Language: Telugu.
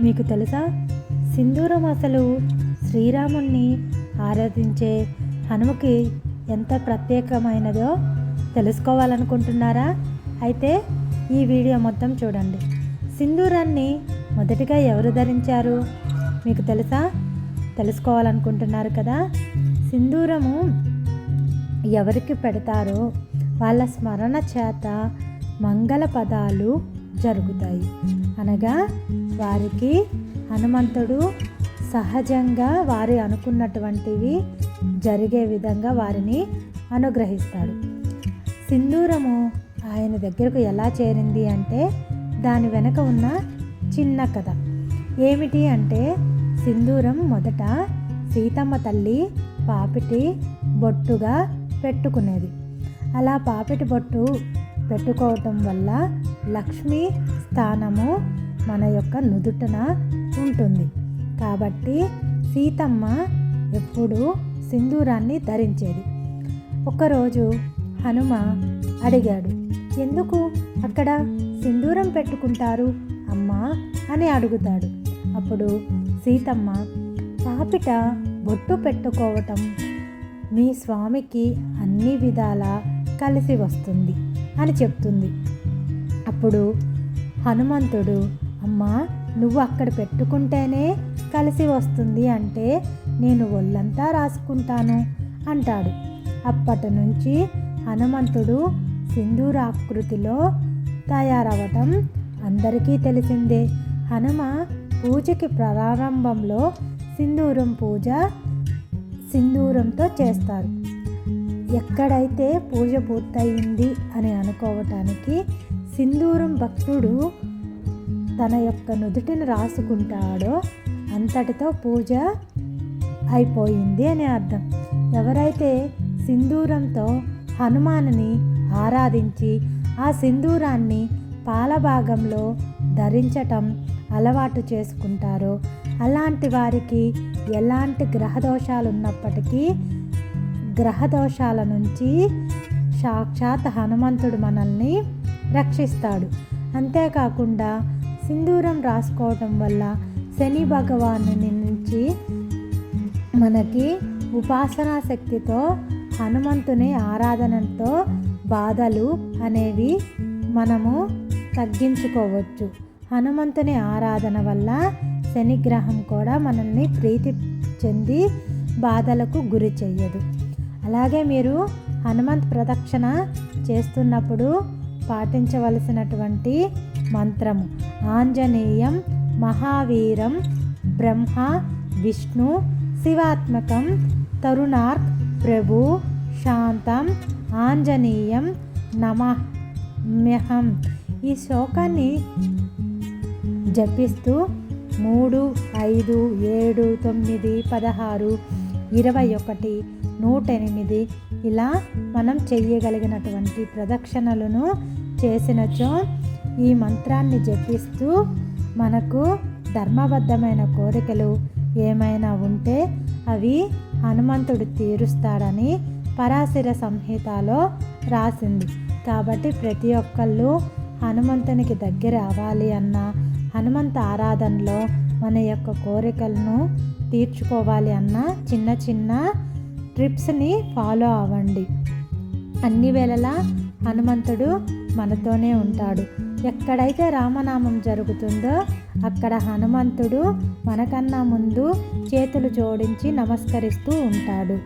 మీకు తెలుసా, సింధూరం అసలు శ్రీరాముణ్ణి ఆరాధించే హనుమకి ఎంత ప్రత్యేకమైనదో తెలుసుకోవాలనుకుంటున్నారా? అయితే ఈ వీడియో మొత్తం చూడండి. సింధూరాన్ని మొదటిగా ఎవరు ధరించారు మీకు తెలుసా? తెలుసుకోవాలనుకుంటున్నారు కదా. సింధూరము ఎవరికి పెడతారో వాళ్ళ స్మరణ చేత మంగళ పదాలు జరుగుతాయి. అనగా వారికి హనుమంతుడు సహజంగా వారు అనుకున్నటువంటివి జరిగే విధంగా వారిని అనుగ్రహిస్తాడు. సింధూరము ఆయన దగ్గరకు ఎలా చేరింది అంటే దాని వెనక ఉన్న చిన్న కథ ఏమిటి అంటే, సింధూరం మొదట సీతమ్మ తల్లి పాపిటి బొట్టుగా పెట్టుకునేది. అలా పాపిటి బొట్టు పెట్టుకోవటం వల్ల లక్ష్మీ స్థానము మన యొక్క నుదుటన ఉంటుంది. కాబట్టి సీతమ్మ ఎప్పుడూ సింధూరాన్ని ధరించేది. ఒకరోజు హనుమ అడిగాడు, ఎందుకు అక్కడ సింధూరం పెట్టుకుంటారు అమ్మా అని అడుగుతాడు. అప్పుడు సీతమ్మ, పాపిట బొట్టు పెట్టుకోవటం మీ స్వామికి అన్ని విధాలా కలిసి వస్తుంది అని చెప్తుంది. అప్పుడు హనుమంతుడు, అమ్మా నువ్వు అక్కడ పెట్టుకుంటేనే కలిసి వస్తుంది అంటే నేను ఒళ్ళంతా రాసుకుంటాను అంటాడు. అప్పటి నుంచి హనుమంతుడు సింధూరాకృతిలో తయారవటం అందరికీ తెలిసిందే. హనుమ పూజకి ప్రారంభంలో సింధూరంతో చేస్తారు. ఎక్కడైతే పూజ పూర్తయింది అని అనుకోవటానికి సింధూరం భక్తుడు తన యొక్క నుదుటిని రాసుకుంటాడో అంతటితో పూజ అయిపోయింది అని అర్థం. ఎవరైతే సింధూరంతో హనుమానుని ఆరాధించి ఆ సింధూరాన్ని పాలభాగంలో ధరించటం అలవాటు చేసుకుంటారో అలాంటి వారికి ఎలాంటి గ్రహదోషాలు ఉన్నప్పటికీ గ్రహదోషాల నుంచి సాక్షాత్ హనుమంతుడు మనల్ని రక్షిస్తాడు. అంతేకాకుండా సింధూరం రాసుకోవటం వల్ల శని భగవాను నుంచి మనకి ఉపాసనా శక్తితో హనుమంతుని ఆరాధనతో బాధలు అనేవి మనము తగ్గించుకోవచ్చు. హనుమంతుని ఆరాధన వల్ల శనిగ్రహం కూడా మనల్ని ప్రీతి చెంది బాధలకు గురి చెయ్యదు. అలాగే మీరు హనుమంత్ ప్రదక్షిణ చేస్తున్నప్పుడు పాటించవలసినటువంటి మంత్రము, ఆంజనేయం మహావీరం బ్రహ్మ విష్ణు శివాత్మకం తరుణార్క్ ప్రభు శాంతం ఆంజనేయం నమఃమ్యహం. ఈ శ్లోకాన్ని జపిస్తూ 3, 5, 7, 9, 16, 21, 108 ఇలా మనం చెయ్యగలిగినటువంటి ప్రదక్షిణలను చేసినచో ఈ మంత్రాన్ని జపిస్తూ మనకు ధర్మబద్ధమైన కోరికలు ఏమైనా ఉంటే అవి హనుమంతుడు తీరుస్తాడని పరాశర సంహితలో రాసింది. కాబట్టి ప్రతి ఒక్కళ్ళు హనుమంతునికి దగ్గర అవ్వాలి అన్న హనుమంత ఆరాధనలో మన యొక్క కోరికలను తీర్చుకోవాలి అన్న చిన్న చిన్న ట్రిప్స్ని ఫాలో అవ్వండి. అన్ని వేళలా హనుమంతుడు మనతోనే ఉంటాడు. ఎక్కడైతే రామనామం జరుగుతుందో అక్కడ హనుమంతుడు మనకన్నా ముందు చేతులు జోడించి నమస్కరిస్తూ ఉంటాడు.